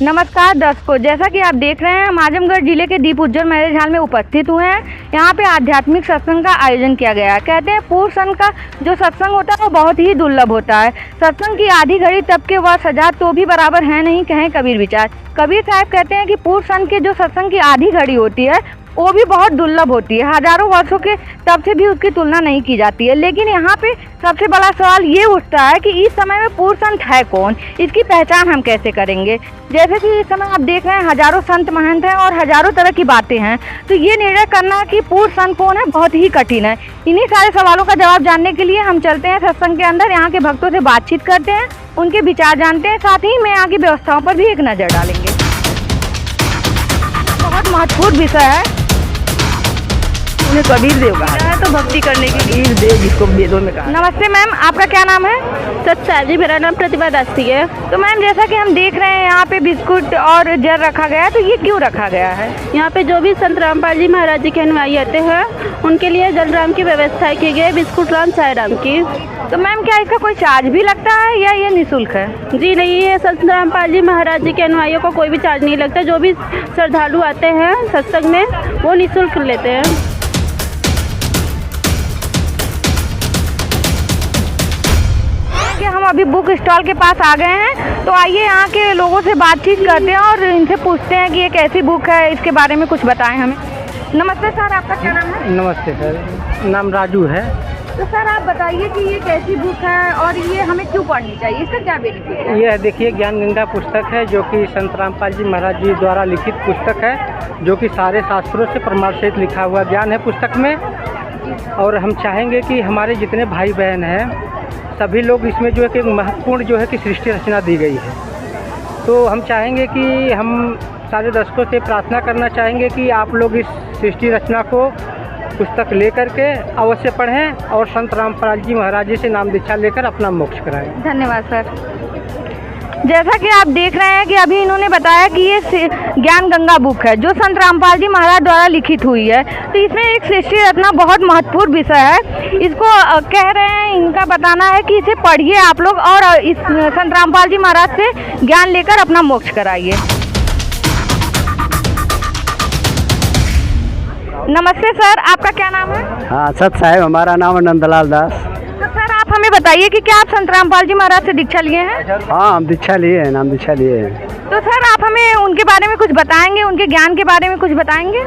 नमस्कार दर्शकों, जैसा कि आप देख रहे हैं हम आजमगढ़ जिले के दीप उज्जवल मैरिज हॉल में उपस्थित हुए हैं। यहाँ पे आध्यात्मिक सत्संग का आयोजन किया गया है। कहते हैं पूर्ण सन का जो सत्संग होता है वो बहुत ही दुर्लभ होता है। सत्संग की आधी घड़ी तब के वर्ष हजार तो भी बराबर है नहीं, कहें कबीर विचार। कबीर साहब कहते हैं कि पूर्ण सन के जो सत्संग की आधी घड़ी होती है वो भी बहुत दुर्लभ होती है। हजारों वर्षों के तब से भी उसकी तुलना नहीं की जाती है। लेकिन यहाँ पे सबसे बड़ा सवाल ये उठता है कि इस समय में पूर्ण संत है कौन, इसकी पहचान हम कैसे करेंगे। जैसे कि इस समय आप देख रहे हैं हजारों संत महंत हैं और हजारों तरह की बातें हैं, तो ये निर्णय करना कि पूर्ण संत कौन है बहुत ही कठिन है। इन्हीं सारे सवालों का जवाब जानने के लिए हम चलते हैं सत्संग के अंदर, यहाँ के भक्तों से बातचीत करते हैं, उनके विचार जानते हैं, साथ ही में यहाँ की व्यवस्थाओं पर भी एक नज़र डालेंगे। बहुत महत्वपूर्ण विषय है, कबीर देव का है तो भक्ति करने के लिए कबीर देव जिसको वेदों में कहा। नमस्ते मैम, आपका क्या नाम है? सत साहब जी, मेरा नाम प्रतिभा दासी है। तो मैम जैसा कि हम देख रहे हैं यहाँ पे बिस्कुट और जर रखा गया है, तो ये क्यों रखा गया है? यहाँ पे जो भी संत रामपाल जी महाराज जी के अनुयायी आते हैं उनके लिए जलराम की व्यवस्था की गई है, बिस्कुट राम चाय राम की। तो मैम क्या इसका कोई चार्ज भी लगता है या ये निःशुल्क है? जी नहीं, ये संत रामपाल जी महाराज जी के अनुयायियों को कोई भी चार्ज नहीं लगता। जो भी श्रद्धालु आते हैं सत्संग में वो निःशुल्क लेते हैं। हम अभी बुक स्टॉल के पास आ गए हैं, तो आइए यहाँ के लोगों से बातचीत करते हैं और इनसे पूछते हैं कि ये कैसी बुक है, इसके बारे में कुछ बताएं हमें। नमस्ते सर, आपका क्या नाम है? नमस्ते सर, नाम राजू है। तो सर आप बताइए कि ये कैसी बुक है और ये हमें क्यों पढ़नी चाहिए, इसका क्या बेनिफिट है? यह देखिए ज्ञान गंगा पुस्तक है जो कि संत रामपाल जी महाराज जी द्वारा लिखित पुस्तक है, जो कि सारे शास्त्रों से प्रमाण सहित लिखा हुआ ज्ञान है पुस्तक में। और हम चाहेंगे कि हमारे जितने भाई बहन हैं सभी लोग इसमें जो है कि महत्वपूर्ण जो है कि सृष्टि रचना दी गई है। तो हम चाहेंगे कि हम सारे दर्शकों से प्रार्थना करना चाहेंगे कि आप लोग इस सृष्टि रचना को पुस्तक लेकर के अवश्य पढ़ें और संत रामपाल जी महाराज जी से नाम दीक्षा लेकर अपना मोक्ष कराएं। धन्यवाद सर। जैसा कि आप देख रहे हैं कि अभी इन्होंने बताया कि ये ज्ञान गंगा बुक है जो संत रामपाल जी महाराज द्वारा लिखित हुई है, तो इसमें एक सृष्टि रचना बहुत महत्वपूर्ण विषय है। इसको कह रहे हैं, इनका बताना है कि इसे पढ़िए आप लोग और इस संत रामपाल जी महाराज से ज्ञान लेकर अपना मोक्ष कराइए। नमस्ते सर, आपका क्या नाम है? हाँ सत साहब, हमारा नाम है नंदलाल दास। तो सर आप हमें बताइए कि क्या आप संत रामपाल जी महाराज से दीक्षा लिए हैं? हाँ हम दीक्षा लिए हैं, नाम दीक्षा लिए हैं। तो सर आप हमें उनके बारे में कुछ बताएंगे, उनके ज्ञान के बारे में कुछ बताएंगे?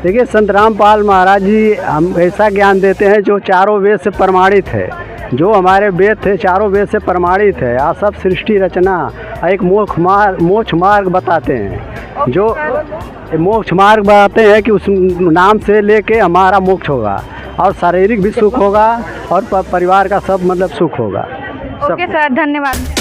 देखिए संत रामपाल महाराज जी हम ऐसा ज्ञान देते हैं जो चारों वेद से प्रमाणित है। जो हमारे वेद थे चारों वेद से प्रमाणित है। आप सब सृष्टि रचना एक मोक्ष मार्ग बताते हैं। जो मोक्ष मार्ग बताते हैं कि उस नाम से लेके हमारा मोक्ष होगा और शारीरिक भी सुख होगा और परिवार का सब मतलब सुख होगा। ओके सर, धन्यवाद।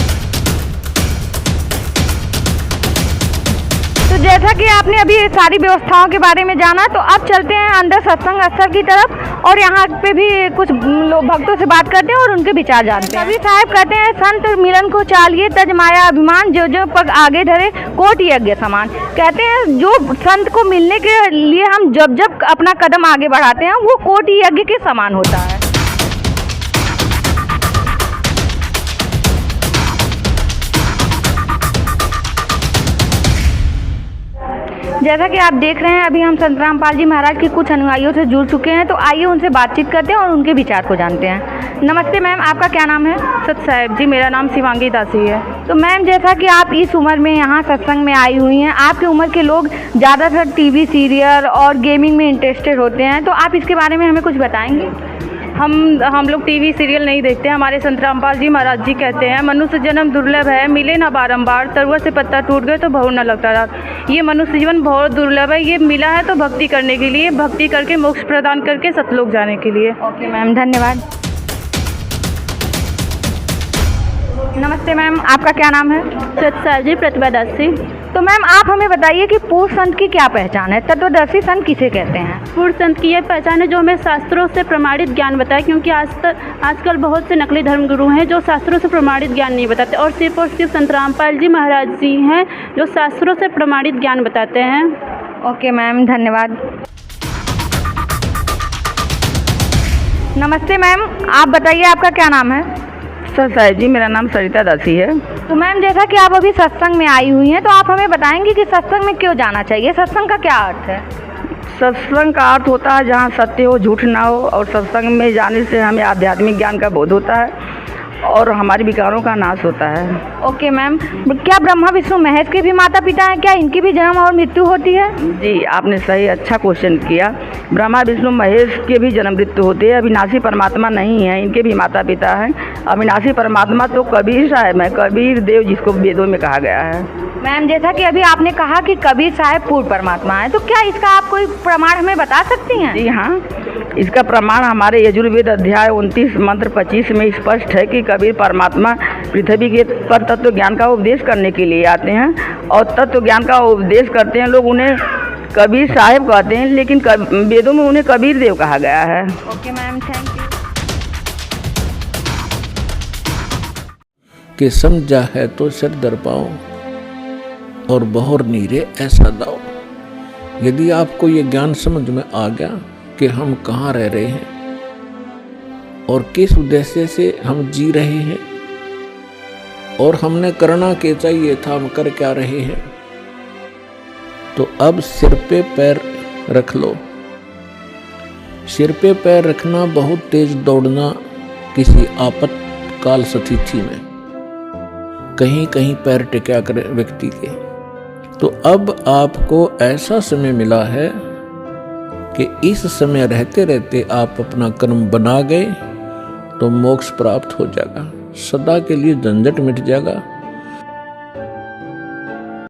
तो जैसा कि आपने अभी सारी व्यवस्थाओं के बारे में जाना, तो अब चलते हैं अंदर सत्संग स्थल की तरफ और यहाँ पे भी कुछ लोग भक्तों से बात करते हैं और उनके विचार जानते हैं। कबीर साहब कहते हैं संत मिलन को चालिए तज माया अभिमान, जो जो पग आगे धरे कोटि यज्ञ समान। कहते हैं जो संत को मिलने के लिए हम जब जब अपना कदम आगे बढ़ाते हैं वो कोटि यज्ञ के समान होता है। जैसा कि आप देख रहे हैं अभी हम संत रामपाल जी महाराज के कुछ अनुयायियों से जुड़ चुके हैं, तो आइए उनसे बातचीत करते हैं और उनके विचार को जानते हैं। नमस्ते मैम, आपका क्या नाम है? सत साहब जी, मेरा नाम शिवांगी दासी है। तो मैम जैसा कि आप इस उम्र में यहाँ सत्संग में आई हुई हैं, आपकी उम्र के लोग ज़्यादातर टीवी सीरियल और गेमिंग में इंटरेस्टेड होते हैं, तो आप इसके बारे में हमें कुछ बताएंगे? हम लोग टीवी सीरियल नहीं देखते हैं। हमारे संत रामपाल जी महाराज जी कहते हैं मनुष्य जन्म दुर्लभ है, मिले ना बारंबार, तरुआ से पत्ता टूट गए तो बहु न लगता रात। ये मनुष्य जीवन बहुत दुर्लभ है, ये मिला है तो भक्ति करने के लिए, भक्ति करके मोक्ष प्रदान करके सतलोक जाने के लिए। ओके मैम, धन्यवाद। नमस्ते मैम, आपका क्या नाम है? सत साहब जी, प्रतिभा दासी। तो मैम आप हमें बताइए कि पूर्ण संत की क्या पहचान है, तत्वदर्शी संत किसे कहते हैं? पूर्ण संत की यह पहचान है जो हमें शास्त्रों से प्रमाणित ज्ञान बताए, क्योंकि आजकल बहुत से नकली धर्मगुरु हैं जो शास्त्रों से प्रमाणित ज्ञान नहीं बताते, और सिर्फ संत रामपाल जी महाराज जी हैं जो शास्त्रों से प्रमाणित ज्ञान बताते हैं। ओके मैम, धन्यवाद। नमस्ते मैम, आप बताइए आपका क्या नाम है? सर साहिब जी, मेरा नाम सरिता दासी है। तो मैम जैसा कि आप अभी सत्संग में आई हुई हैं तो आप हमें बताएंगी कि सत्संग में क्यों जाना चाहिए, सत्संग का क्या अर्थ है? सत्संग का अर्थ होता है जहाँ सत्य हो, झूठ ना हो, और सत्संग में जाने से हमें आध्यात्मिक ज्ञान का बोध होता है और हमारे विकारों का नाश होता है। ओके मैम, क्या ब्रह्मा विष्णु महेश के भी माता पिता हैं? क्या इनकी भी जन्म और मृत्यु होती है? जी, आपने सही अच्छा क्वेश्चन किया। ब्रह्मा विष्णु महेश के भी जन्म मृत्यु होते हैं। अविनाशी परमात्मा नहीं है, इनके भी माता पिता हैं। अविनाशी परमात्मा तो कबीर साहब है, कबीर देव जिसको वेदों में कहा गया है। मैम जैसा कि अभी आपने कहा कि कबीर साहब पूर्ण परमात्मा है, तो क्या इसका आप कोई प्रमाण हमें बता सकती हैं? जी हाँ, इसका प्रमाण हमारे यजुर्वेद अध्याय 29 मंत्र 25 में स्पष्ट है कि कबीर परमात्मा पृथ्वी के पर तत्व ज्ञान का उपदेश करने के लिए आते हैं और तत्व ज्ञान का उपदेश करते हैं। लोग उन्हें कबीर साहब कहते हैं, लेकिन वेदों में उन्हें कबीर देव कहा गया है। Okay ma'am, thank you. कि समझा है तो सिर दर पाओ और बहुर नीरे ऐसा दाओ। यदि आपको ये ज्ञान समझ में आ गया कि हम कहाँ रह रहे हैं और किस उद्देश्य से हम जी रहे हैं और हमने करना क्या चाहिए था, हम कर क्या रहे हैं, तो अब सिर पे पैर रख लो। सिर पे पैर रखना बहुत तेज दौड़ना किसी आपातकाल स्थिति में, कहीं कहीं पैर टिका कर व्यक्ति के। तो अब आपको ऐसा समय मिला है कि इस समय रहते रहते आप अपना कर्म बना गए तो मोक्ष प्राप्त हो जाएगा, सदा के लिए झंझट मिट जाएगा